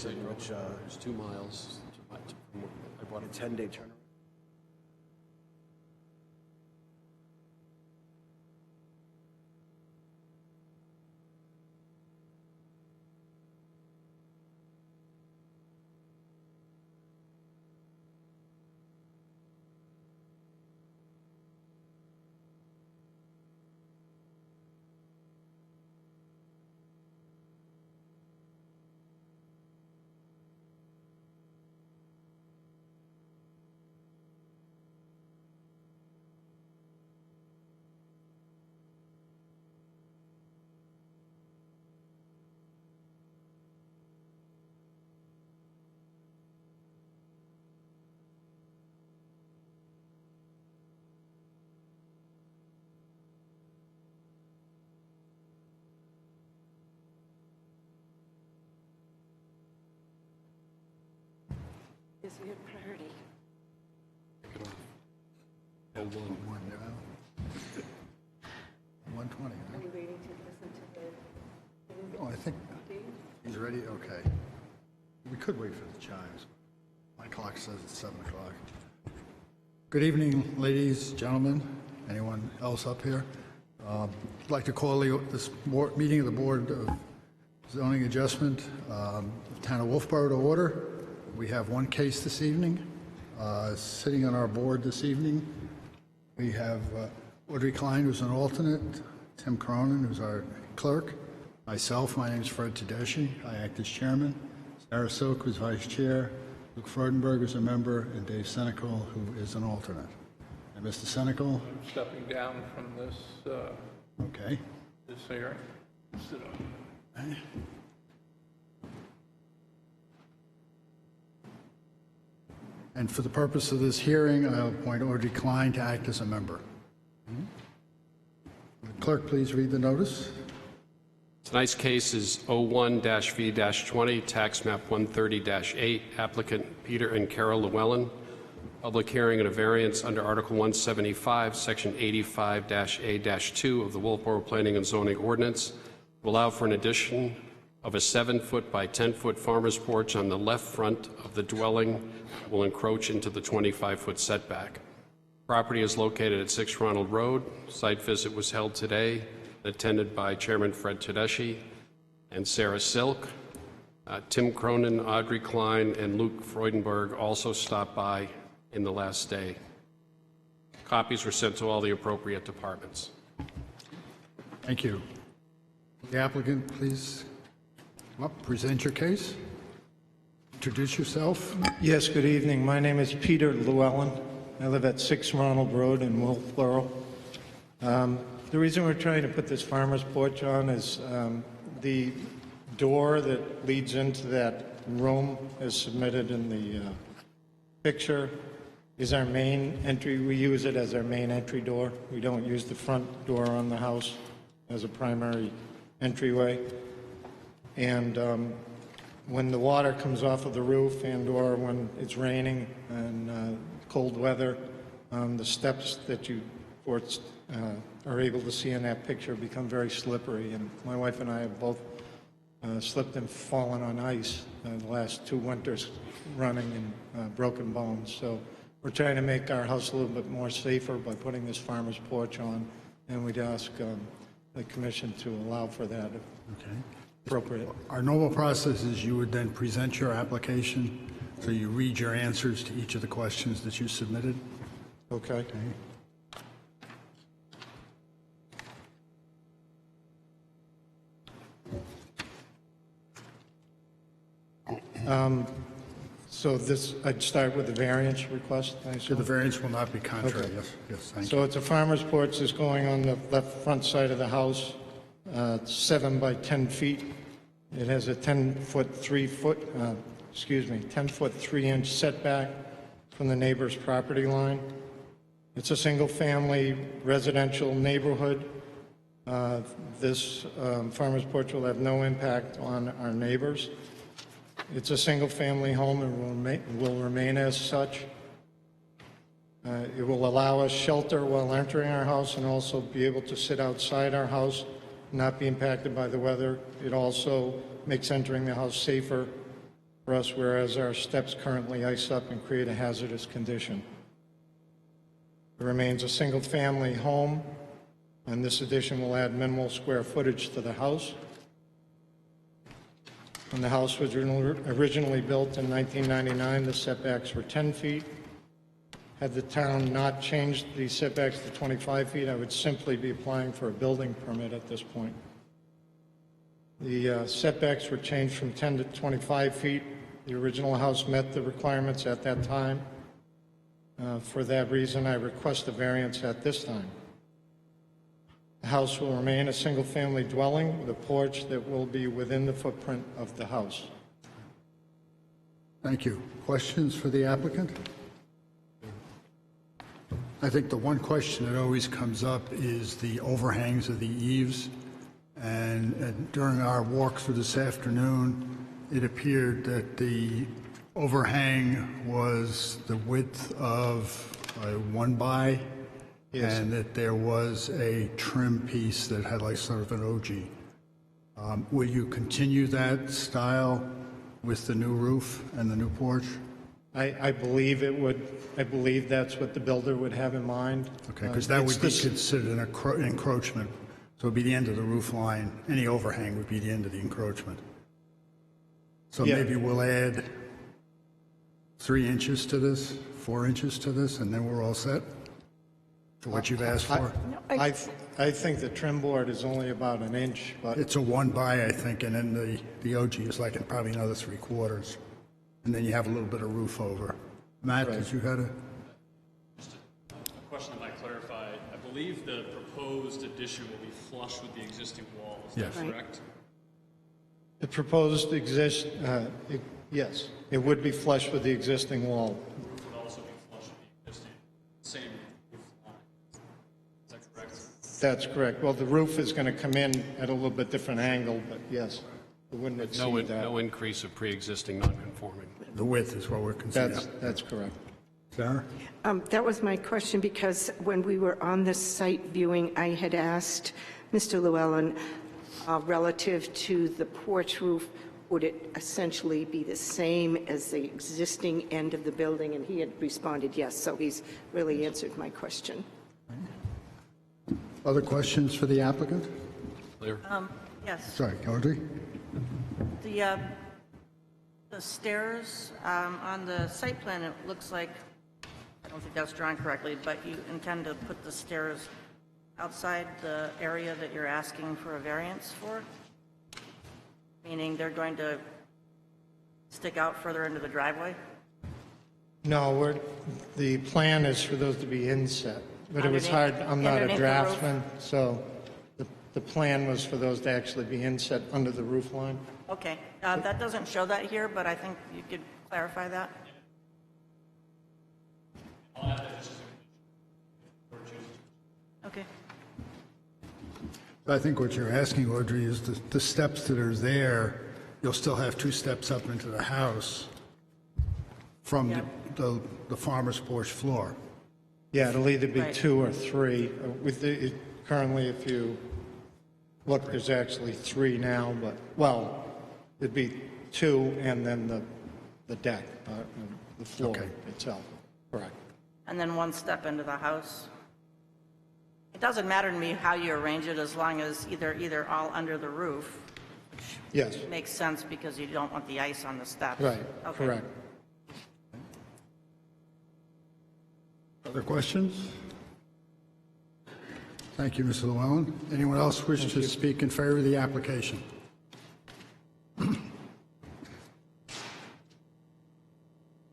State Road, which is 2 miles. I bought a 10-day turnaround. Is your priority? Hold on. 120. Are we waiting to listen to the? Oh, I think he's ready. Okay. We could wait for the chimes. My clock says it's 7 o'clock. Good evening, ladies, gentlemen, anyone else up here. I'd like to call this meeting of the Board of Zoning Adjustment of the Town of Wolfeboro to order. We have one case this evening. Sitting on our board this evening, we have Audrey Klein, who's an alternate, Tim Cronin, who's our clerk, myself, my name is Fred Tedeschi, I act as chairman, Sarah Silk, who's vice chair, Luke Freudenberg is a member, and Dave Senecal, who is an alternate. And Mr. Senecal? I'm stepping down from this, Okay. this hearing. Okay. And for the purpose of this hearing, I'll appoint Audrey Klein to act as a member. Clerk, please read the notice. Tonight's case is 01-V-20, tax map 130-8, applicant Peter and Carol Llewellyn. Public hearing and a variance under Article 175, Section 85-A-2 of the Wolfeboro Planning and Zoning Ordinance to allow for an addition of a 7-foot by 10-foot farmer's porch on the left front of the dwelling that will encroach into the 25-foot setback. Property is located at 6 Ronald Road. Site visit was held today, attended by Chairman Fred Tedeschi and Sarah Silk. Tim Cronin, Audrey Klein, and Luke Freudenberg also stopped by in the last day. Copies were sent to all the appropriate departments. Thank you. The applicant, please come up, present your case. Introduce yourself. Yes, good evening. My name is Peter Llewellyn. I live at 6 Ronald Road in Wolfeboro. The reason we're trying to put this farmer's porch on is the door that leads into that room, as submitted in the picture, is our main entry. We use it as our main entry door. We don't use the front door on the house as a primary entryway. And when the water comes off of the roof and or when it's raining and cold weather, the steps that you are able to see in that picture become very slippery. And my wife and I have both slipped and fallen on ice the last 2 winters running and broken bones. So we're trying to make our house a little bit more safer by putting this farmer's porch on, and we'd ask the commission to allow for that if appropriate. Our normal process is you would then present your application, so you read your answers to each of the questions that you submitted. Okay. So this, I'd start with the variance request. So the variance will not be contrary. Okay. Yes, thank you. So it's a farmer's porch that's going on the left front side of the house, 7 by 10 feet. It has a 10-foot 3-inch setback from the neighbor's property line. It's a single-family residential neighborhood. This farmer's porch will have no impact on our neighbors. It's a single-family home and will remain as such. It will allow us shelter while entering our house and also be able to sit outside our house, not be impacted by the weather. It also makes entering the house safer for us, whereas our steps currently ice up and create a hazardous condition. It remains a single-family home, and this addition will add minimal square footage to the house. When the house was originally built in 1999, the setbacks were 10 feet. Had the town not changed the setbacks to 25 feet, I would simply be applying for a building permit at this point. The setbacks were changed from 10 to 25 feet. The original house met the requirements at that time. For that reason, I request a variance at this time. The house will remain a single-family dwelling with a porch that will be within the footprint of the house. Thank you. Questions for the applicant? I think the one question that always comes up is the overhangs of the eaves. And during our walkthrough this afternoon, it appeared that the overhang was the width of a 1x, Yes. and that there was a trim piece that had like sort of an OG. Will you continue that style with the new roof and the new porch? I believe it would. I believe that's what the builder would have in mind. Okay, because that would be considered an encroachment. So it would be the end of the roof line. Any overhang would be the end of the encroachment. So Yeah. maybe we'll add 3 inches to this, 4 inches to this, and then we're all set for what you've asked for. I think the trim board is only about an inch, but It's a 1x, I think, and then the OG is like probably another 3/4. And then you have a little bit of roof over. Matt, Right. did you have a? A question that might clarify. I believe the proposed addition will be flush with the existing wall. Is Yes. that Right. correct? the proposed yes, it would be flush with the existing wall. The roof would also be flush with the existing, same roof line. Is that correct? That's correct. Well, the roof is going to come in at a little bit different angle, but yes, it wouldn't exceed that. No increase of pre-existing non-conforming. The width is what we're considering. That's correct. Sarah? That was my question, because when we were on the site viewing, I had asked Mr. Llewellyn, relative to the porch roof, would it essentially be the same as the existing end of the building? And he had responded yes, so he's really answered my question. Other questions for the applicant? Clear? Yes, Sorry, Audrey? the stairs on the site plan, it looks like, I don't think that's drawn correctly, but you intend to put the stairs outside the area that you're asking for a variance for? Meaning they're going to stick out further into the driveway? No, the plan is for those to be inset, but it was hard. I'm not a Underneath the roof? draftsman, so the plan was for those to actually be inset under the roof line. Okay, that doesn't show that here, but I think you could clarify that. Okay. I think what you're asking, Audrey, is the steps that are there, you'll still have 2 steps up into the house from the farmer's porch floor. Yeah, it'll either be Right. 2 or 3. Currently, if you look, there's actually 3 now, but, well, it'd be 2 and then the deck, the floor Okay. itself. Correct. And then 1 step into the house? It doesn't matter to me how you arrange it, as long as either all under the roof, Yes, makes sense because you don't want the ice on the steps. right, Okay. correct. Other questions? Thank you, Mr. Llewellyn. Anyone else wish to speak in favor of the application?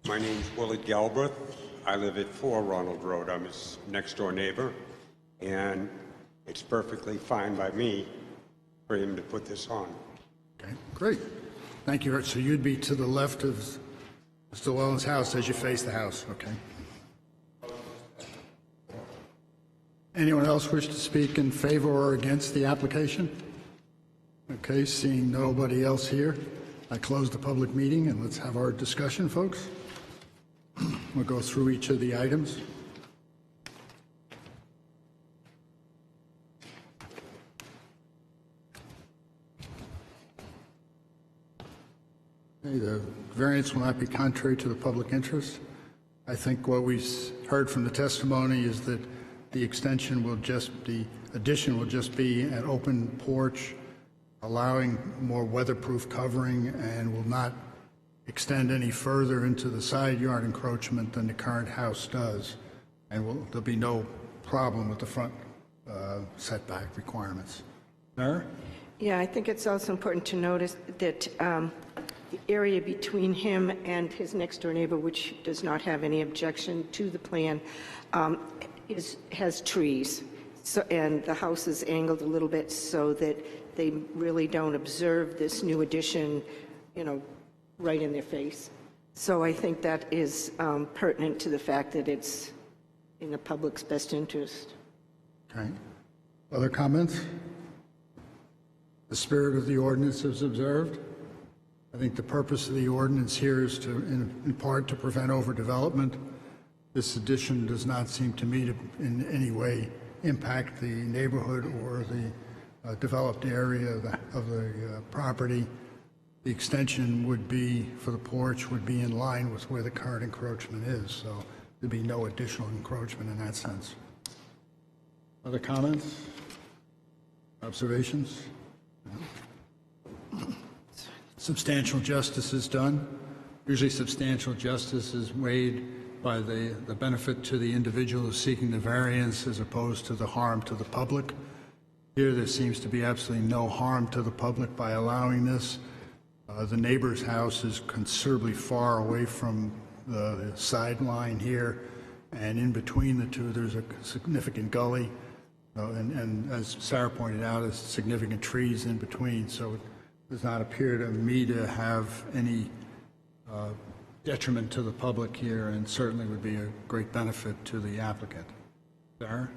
My name's Willard Galbraith. I live at 4 Ronald Road. I'm his next-door neighbor, and it's perfectly fine by me for him to put this on. Okay, great. Thank you. So you'd be to the left of Mr. Llewellyn's house as you face the house, okay? Anyone else wish to speak in favor or against the application? Okay, seeing nobody else here, I close the public meeting, and let's have our discussion, folks. We'll go through each of the items. The variance will not be contrary to the public interest. I think what we heard from the testimony is that the addition will just be an open porch, allowing more weatherproof covering, and will not extend any further into the side yard encroachment than the current house does. And there'll be no problem with the front setback requirements. Mayor? Yeah, I think it's also important to notice that the area between him and his next-door neighbor, which does not have any objection to the plan, has trees. So, and the house is angled a little bit so that they really don't observe this new addition, right in their face. So I think that is pertinent to the fact that it's in the public's best interest. Okay. Other comments? The spirit of the ordinance is observed. I think the purpose of the ordinance here is to, in part, to prevent overdevelopment. This addition does not seem to me to in any way impact the neighborhood or the developed area of the property. The extension would be, for the porch, would be in line with where the current encroachment is, so there'd be no additional encroachment in that sense. Other comments? Observations? Substantial justice is done. Usually substantial justice is weighed by the benefit to the individual who's seeking the variance as opposed to the harm to the public. Here there seems to be absolutely no harm to the public by allowing this. The neighbor's house is considerably far away from the sideline here, and in between the two there's a significant gully, and as Sarah pointed out, there's significant trees in between, so it does not appear to me to have any detriment to the public here, and certainly would be a great benefit to the applicant. Sarah?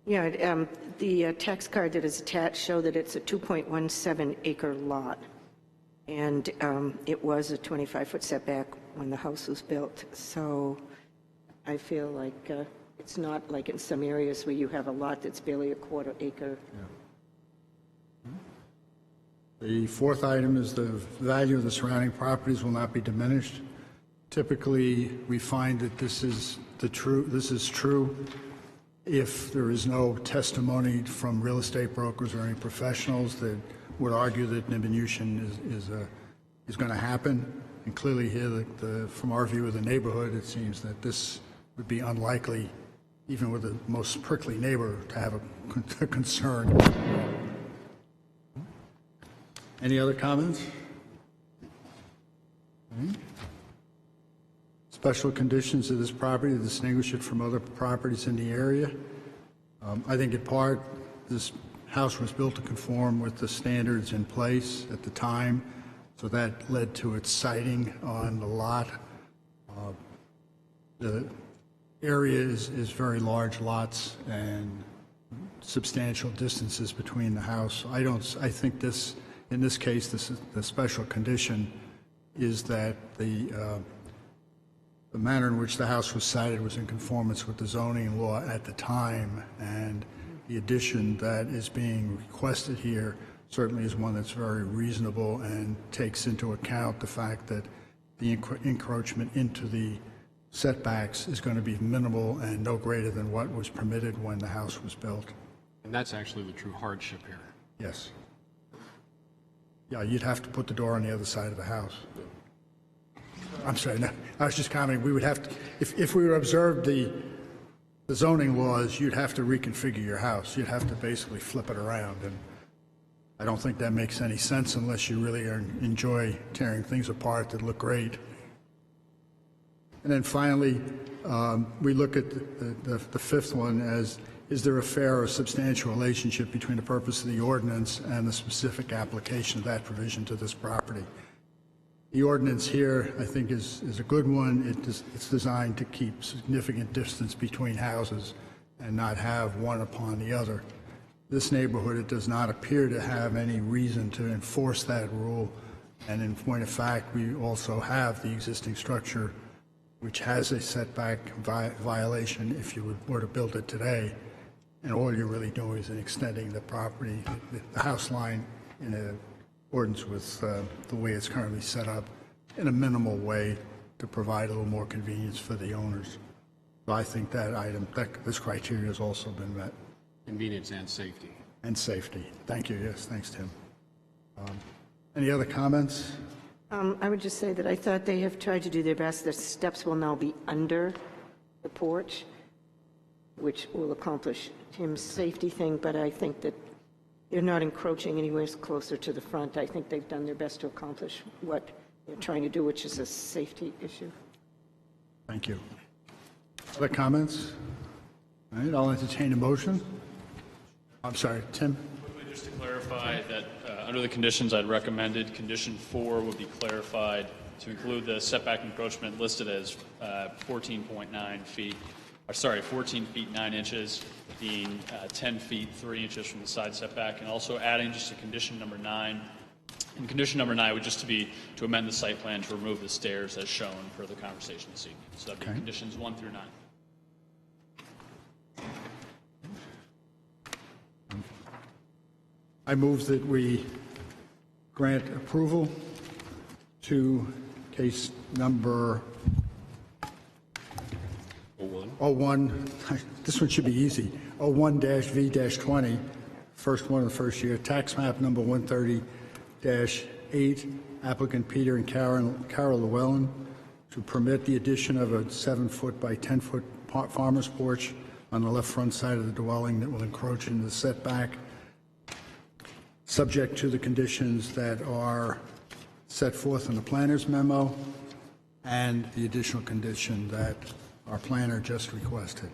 Yeah, the tax card that is attached show that it's a 2.17 acre lot. And it was a 25-foot setback when the house was built. So I feel like it's not like in some areas where you have a lot that's barely a quarter acre. Yeah. The fourth item is the value of the surrounding properties will not be diminished. Typically, we find that this is true if there is no testimony from real estate brokers or any professionals that would argue that diminution is going to happen. And clearly here, from our view of the neighborhood, it seems that this would be unlikely, even with the most prickly neighbor, to have a concern. Any other comments? Special conditions of this property to distinguish it from other properties in the area. I think in part, this house was built to conform with the standards in place at the time, so that led to its siting on the lot. The area is very large lots and substantial distances between the house. I think this, in this case, the special condition is that the manner in which the house was sited was in conformance with the zoning law at the time, and the addition that is being requested here certainly is one that's very reasonable and takes into account the fact that the encroachment into the setbacks is going to be minimal and no greater than what was permitted when the house was built. And that's actually the true hardship here. Yes. Yeah, you'd have to put the door on the other side of the house. I'm sorry, no, I was just commenting, we would have to, if we were to observe the zoning laws, you'd have to reconfigure your house. You'd have to basically flip it around, and I don't think that makes any sense unless you really enjoy tearing things apart that look great. And then finally, we look at the fifth one as, is there a fair or substantial relationship between the purpose of the ordinance and the specific application of that provision to this property? The ordinance here, I think, is a good one. It's designed to keep significant distance between houses and not have one upon the other. This neighborhood, it does not appear to have any reason to enforce that rule. And in point of fact, we also have the existing structure, which has a setback violation if you were to build it today. And all you're really doing is extending the property, the house line, in accordance with the way it's currently set up, in a minimal way to provide a little more convenience for the owners. So I think that this criteria has also been met. Convenience and safety. And safety. Thank you. Yes, thanks, Tim. Any other comments? I would just say that I thought they have tried to do their best. The steps will now be under the porch, which will accomplish Tim's safety thing, but I think that they're not encroaching anywhere closer to the front. I think they've done their best to accomplish what they're trying to do, which is a safety issue. Thank you. Other comments? All right, I'll entertain a motion. I'm sorry, Tim? Quickly, just to clarify that under the conditions I'd recommended, condition 4 would be clarified to include the setback encroachment listed as 14.9 feet, or sorry, 14 feet 9 inches, being 10 feet 3 inches from the side setback, and also adding just a condition number 9. And condition number 9 would just be to amend the site plan to remove the stairs as shown per the conversation this evening. So that'd be conditions 1 through 9. I move that we grant approval to case number 01. This one should be easy. 01-V-20, first one of the first year, tax map number 130-8, applicant Peter and Carol Llewellyn, to permit the addition of a 7-foot by 10-foot farmer's porch on the left front side of the dwelling that will encroach into the setback, subject to the conditions that are set forth in the planner's memo and the additional condition that our planner just requested.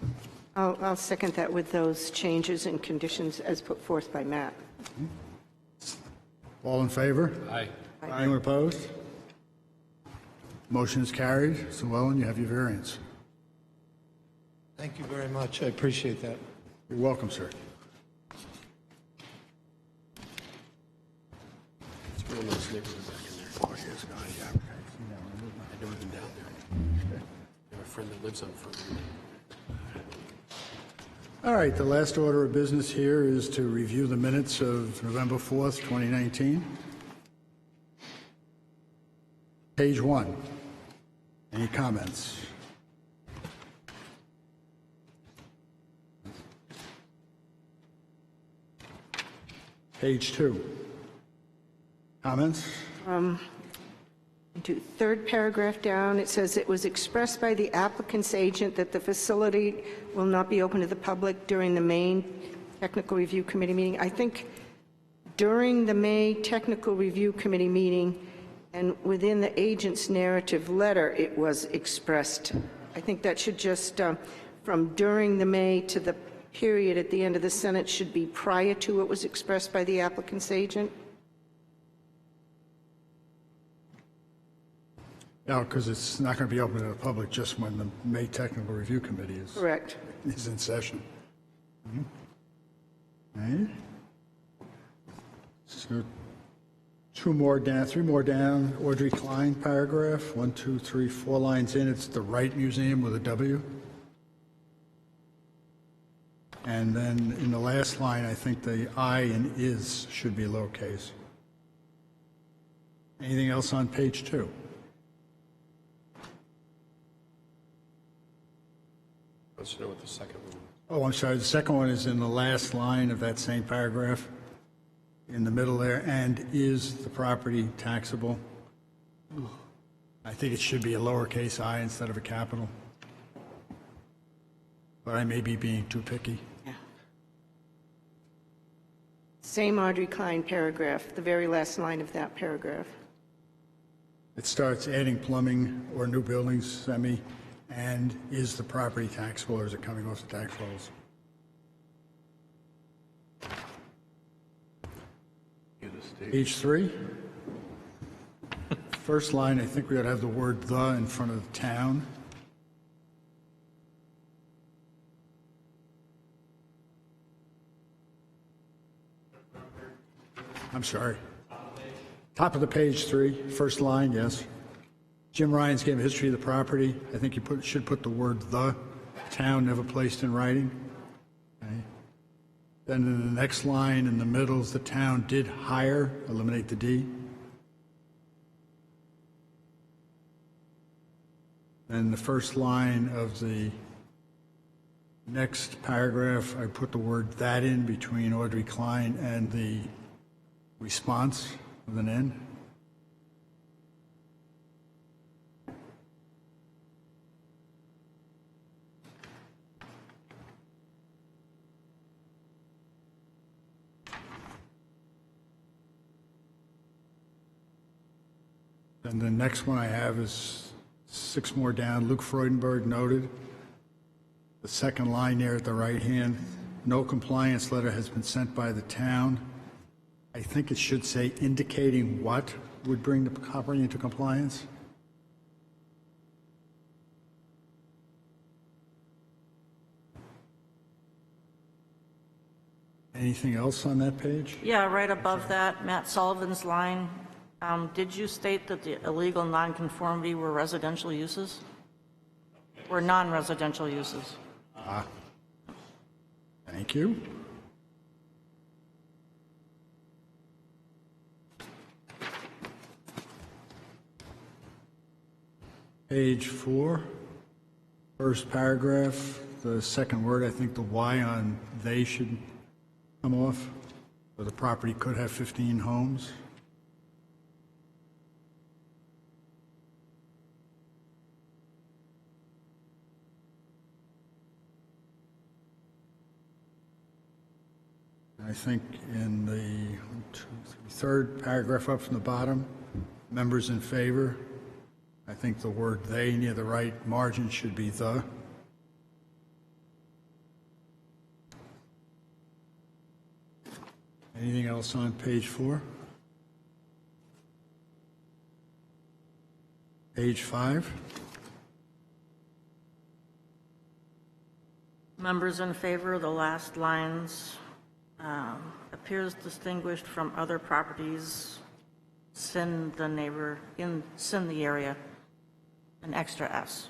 I'll second that with those changes and conditions as put forth by Matt. All in favor? Aye. Anyone opposed? Motion is carried. So, Llewellyn, you have your variance. Thank you very much. I appreciate that. You're welcome, sir. It's one of those neighborhoods back in there. Oh, yes, God, yeah. I've never been down there. I have a friend that lives on Furman. All right, the last order of business here is to review the minutes of November 4th, 2019. Page 1. Any comments? Page 2. Comments? Third paragraph down, it says it was expressed by the applicant's agent that the facility will not be open to the public during the May Technical Review Committee meeting. I think during the May Technical Review Committee meeting and within the agent's narrative letter, it was expressed. I think that should just, from during the May to the period at the end of the sentence should be prior to what was expressed by the applicant's agent. No, because it's not going to be open to the public just when the May Technical Review Committee Correct. is in session. Right. So 3 more down, Audrey Klein paragraph, 1, 2, 3, 4 lines in, it's the Wright Museum with a W. And then in the last line, I think the I and is should be lowercase. Anything else on page 2? Let's know what the second one. Oh, I'm sorry, the second one is in the last line of that same paragraph, in the middle there, and is the property taxable? I think it should be a lowercase I instead of a capital. But I may be being too picky. Yeah. Same Audrey Klein paragraph, the very last line of that paragraph. It starts adding plumbing or new buildings, and is the property taxable or is it coming off the tax rolls? Page 3. First line, I think we ought to have the word the in front of the town. I'm sorry. Top of the page 3, first line, yes. Jim Ryan's gave a history of the property. I think you should put the word the, town never placed in writing. Okay. Then in the next line in the middle is the town did hire, eliminate the D. And the first line of the next paragraph, I put the word "that" in between Audrey Klein and the response with an N. And the next one I have is 6 more down. Luke Freudenberg noted. The second line there at the right hand, no compliance letter has been sent by the town. I think it should say indicating what would bring the property into compliance. Anything else on that page? Yeah, right above that, Matt Sullivan's line. Did you state that the illegal nonconformity were residential uses? Or non-residential uses? Thank you. Page 4, first paragraph, the second word, I think the Y on "they" should come off. So the property could have 15 homes. I think in the third paragraph up from the bottom, members in favor, I think the word "they" near the right margin should be "the." Anything else on page 4? Page 5. Members in favor of the last lines, appears distinguished from other properties, sin the neighbor, sin the area, an extra S.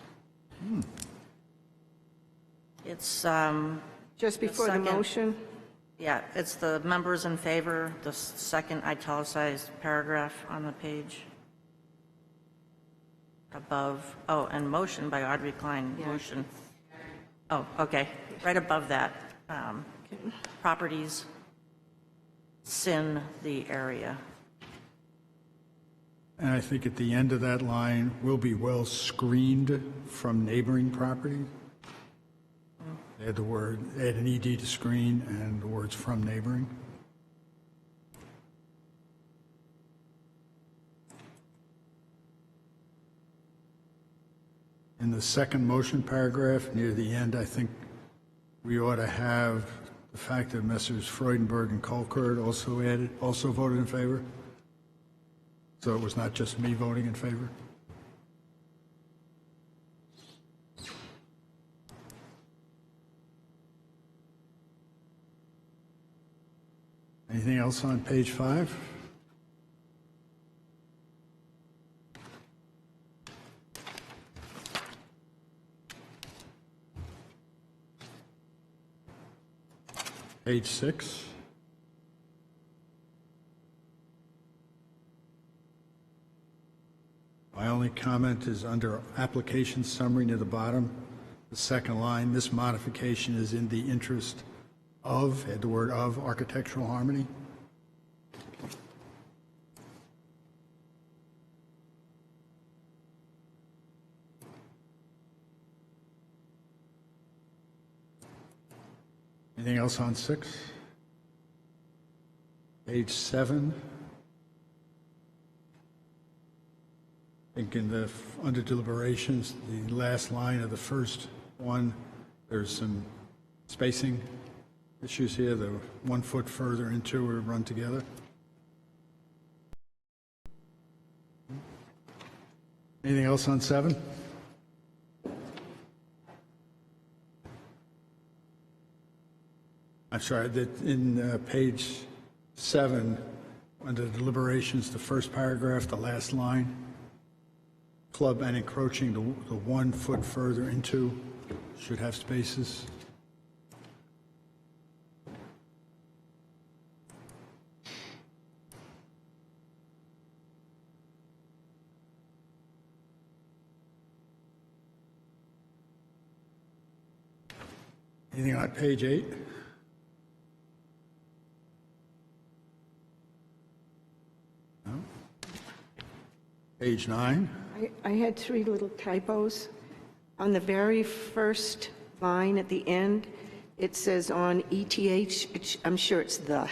It's, Just before the second. motion? yeah, it's the members in favor, the second italicized paragraph on the page. Above, oh, and motion by Audrey Klein, motion. Oh, okay, right above that. Properties, sin the area. And I think at the end of that line, will be well screened from neighboring property. Add the word, add an ED to screen and the words "from neighboring." In the second motion paragraph, near the end, I think we ought to have the fact that Messrs. Freudenberg and Colkert also voted in favor. So it was not just me voting in favor. Anything else on page 5? Page 6. My only comment is under application summary near the bottom, the second line. This modification is in the interest of, add the word "of," architectural harmony. Anything else on 6? Page 7. I think in the, under deliberations, the last line of the first one, there's some spacing issues here. The 1 foot further into or run together. Anything else on 7? I'm sorry, that in page 7, under deliberations, the first paragraph, the last line, club and encroaching the 1 foot further into should have spaces. Anything on page 8? No? Page 9? I had 3 little typos. On the very first line at the end, it says on ETH, I'm sure it's the.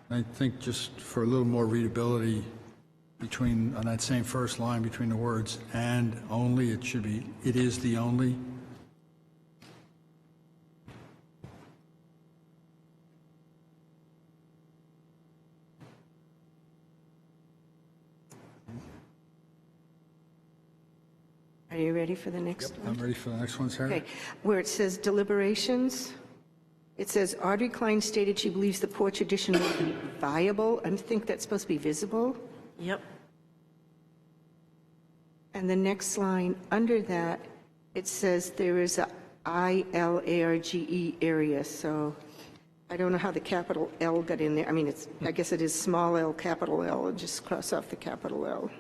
I think just for a little more readability between, on that same first line between the words "and only," it should be, "it is the only." Are you ready for the next one? I'm ready for the next one, Sarah. Okay, where it says deliberations, it says Audrey Klein stated she believes the porch addition will be viable. I think that's supposed to be visible. Yep. And the next line, under that, it says there is a ILARGE area, so I don't know how the capital L got in there. I mean, I guess it is small l, capital L, and just cross off the capital L.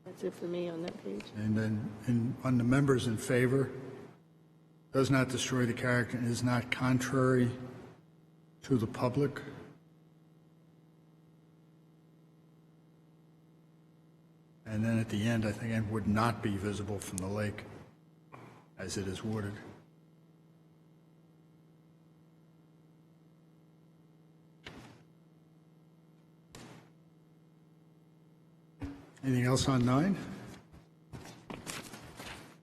That's it for me on that page. And then on the members in favor, does not destroy the character and is not contrary to the public. And then at the end, I think it would not be visible from the lake as it is wooded. Anything else on 9?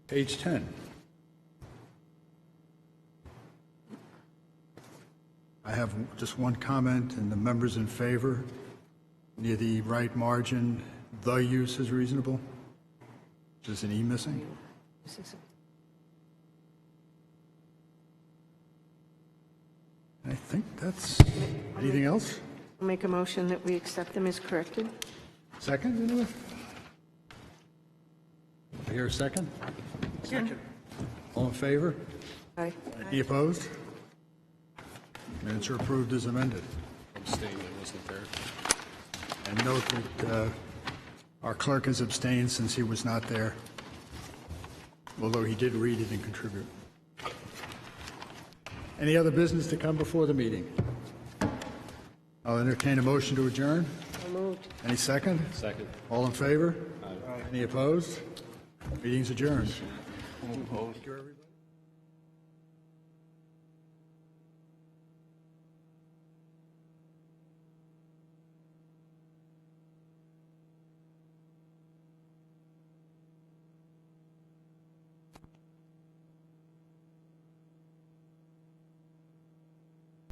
Page 10. I have just one comment, and the members in favor, near the right margin, the use is reasonable. There's an E missing. I think that's, anything else? I'll make a motion that we accept them as corrected. Second, anyone? I hear a second? Second. All in favor? Aye. Any opposed? Minutes are approved as amended. Abstained, I wasn't there. And note that our clerk has abstained since he was not there, although he did read it and contribute. Any other business to come before the meeting? I'll entertain a motion to adjourn. So moved. Any second? Second. All in favor? Any opposed? Meeting's adjourned. Opposed? Thank you, everybody.